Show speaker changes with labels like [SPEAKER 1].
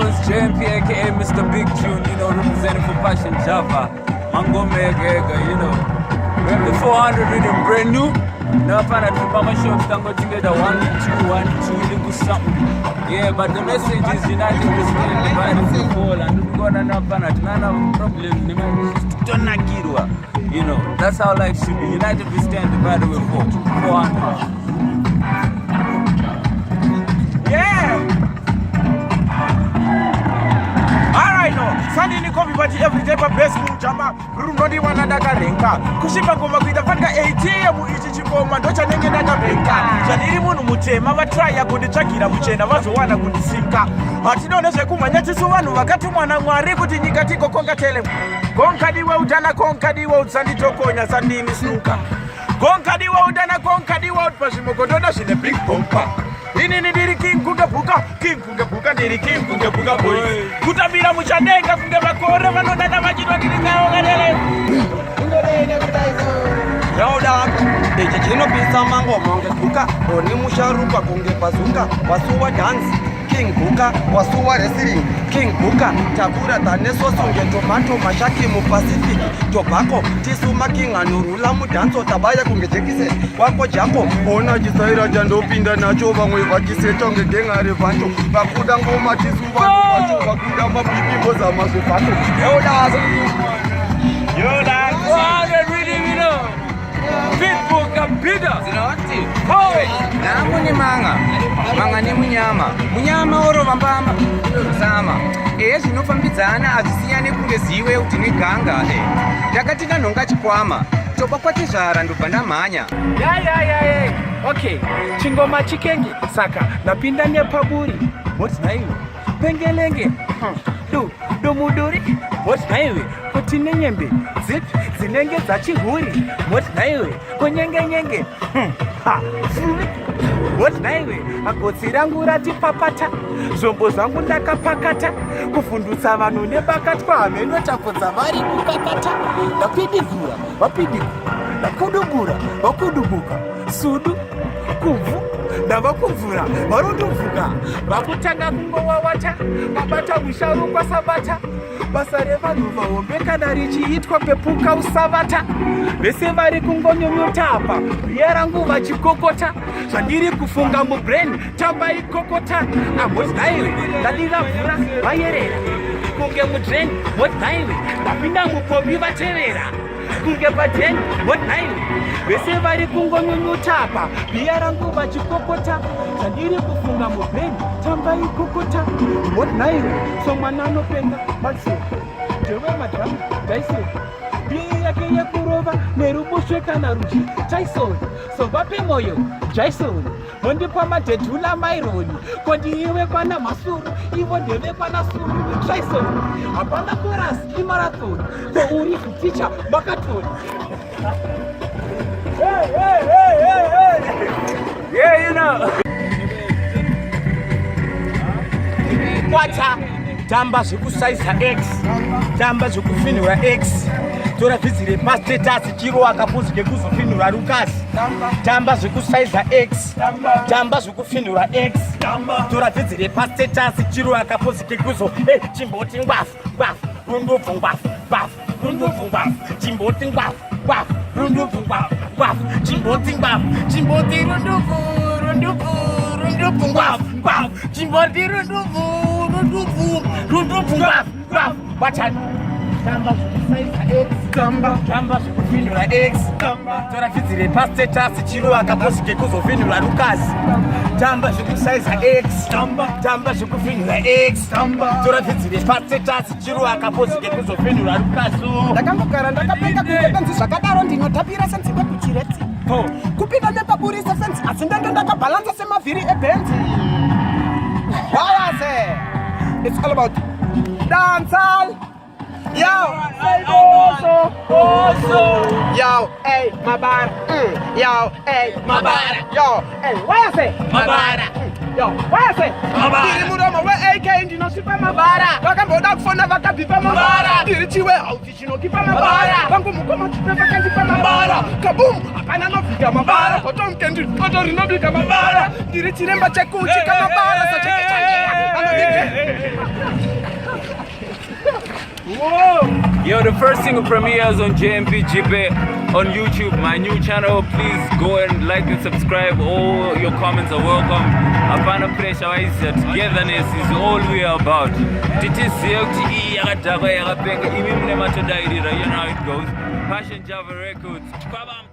[SPEAKER 1] it's JMP aka Mr. Big Tune, you know, representing for Passion Java. Mango Mega, you know. We have the 400 rhythm brand new. Now I find out the Mama shops can go together 1, 2, 1, 2, little something. Yeah, but the message is united we stand divided we fall, and we're gonna not find out none problem. Don't not get you know, that's how life should be. United we stand divided we fall. 400.
[SPEAKER 2] Sunday ni komi bati everyday pa best mu jama rundi wana daga renka kushimba ngoma kuita fanika 80 mu ichi chingoma ndocha nenge daga renka janiri munhu mutema va try yakunditsvagira muchena vazowana kundisinka hatinoone zvekumhanya tisu vanhu vakatumwa naMwari kuti nyika tiko kongatele konkadiwe utana konkadiwe utsanditokonya sandini snuka konkadiwe utana konkadiwe utpazvimokondoda zvine big bomba inini ndiri king kunge buka ndiri king kunge buka boy kutambira muchadenga kunge makore vanodana vachitwa ndiri ngawo kadele
[SPEAKER 3] Yauda, ichi chinopisa mangoma kunge buka oni musharuka kunge bazunga wasuwa dance King Buka wasuwa wrestling King Buka takura tanesosunge tomato mashaki mu Pacific tobacco tisuma king anorula mudanso tabaya kunge jekise wako jako ona chisaira chandopinda nacho vamwe vakiseta kunge gengare vancho vakuda ngoma tisuva vacho vakuda mapipimbo zamazvevato Yoda
[SPEAKER 1] 400 rhythm, you know. Pitbull Kabida.
[SPEAKER 4] Zinawati. Namu ni manga ni munyama oro vambama sama zvinofambidzana azvisiyane kunge ziwe kuti neganga ndakatika nhonga chikwama toba kwatizvara ndobva ndamhanya
[SPEAKER 2] okay chingoma chikenge saka ndapinda nepaburi moti naiwe pengelenge domuduri moti naiwe kuti nenyembe dzipi dzinenge dzachihuri moti naiwe kunyengenyenge moti naiwe agotsi rangu rati papata zvombo zvangu ndakapakata kuvhundutsa vanhu nebakatwa hamenotapodza vari kukakata ndapidigura vapidigura ndakudubura vakudubuka sudu kubvu ndavakubvura varondobvuka vakutanga kungowawata mabata musharukwa sabata basa revanhu vahombe kana richiitwa pepuka usavata vese vari kungonyonyota apa riya rangu vachikokota zvandiri kufunga mubrain tambaikokota amoti naiwe ndadiravhura vayerera kunge mudrain moti naiwe ndapinda mupovi vatevera kunge padhen moti naiwe vese vari kungonyonyota apa riya rangu vachikokota zvandiri kufunga mubrain tambaikokota moti naiwe somwana anopenga matsiko ndeve madhamu daisoni biye yake yekurova neruboshwe kana ruchi Tyson sovape moyo Jason mondipa madhedhula maironi kondiiwe kwana masuru ivo ndeve kwana suru Tyson hapana korasi imarathoni ko uri kuticha makatoni
[SPEAKER 1] Yeah, you know.
[SPEAKER 2] Kwata tamba zvekusaiza X tamba zvekufinhura X tora vhidzi repastatus chiro akapuzike kuzofinhura Lucas tamba zvekusaiza X tamba zvekufinhura X tora vhidzi repastatus chiro akapuzike kuzo chimboti ngwafu ngwafu rundubvu ngwafu ngwafu rundubvu ngwafu chimboti ngwafu ngwafu rundubvu ngwafu ngwafu chimboti ngwafu chimboti rundubvu rundubvu rundubvu ngwafu ngwafu chimboti rundubvu rundubvu ngwafu ngwafu wachani tamba zvekusaiza X tamba zvekufinhura X tora vhidzi repastatus chiro akapozike kuzofinhura Lucas tamba zvekusaiza X tamba zvekufinhura X tora vhidzi repastatus chiro akapozike kuzofinhura Lucas
[SPEAKER 3] ndakangogara ndakapenga kunge benzi zvakadaro ndinotapira senzimbe kuchireti kupinda nepaburisa senzi asi ndenge ndakabhalansa semavhiri ebhenzi wayase it's all about dancehall. Yo, hey, yo, hey, Mabara. Yo, hey, Mabara. Yo, hey, what you say?
[SPEAKER 4] Mabara.
[SPEAKER 3] Yo, what you say?
[SPEAKER 4] Mabara.
[SPEAKER 3] Diri mudoma we AK ndino sipa Mabara. Vakamboda kufona vakabipa Mabara. Diri chiwe auti chino kipa Mabara. Vangu mukoma chipe vakandipa Mabara. Kaboom, apana novika Mabara. Koto mkendi, koto rinovika Mabara. Diri chiremba chekuchika Mabara. So cheki changia.
[SPEAKER 1] the first single premieres on JMP Jipe on YouTube, my new channel. Please go and like and subscribe. All your comments are welcome. Apana pressure wise, togetherness is all we are about. Titiziyo kuti yakadhakwa yakapenga imi mune matodairira, you know how it goes. Passion Java Records.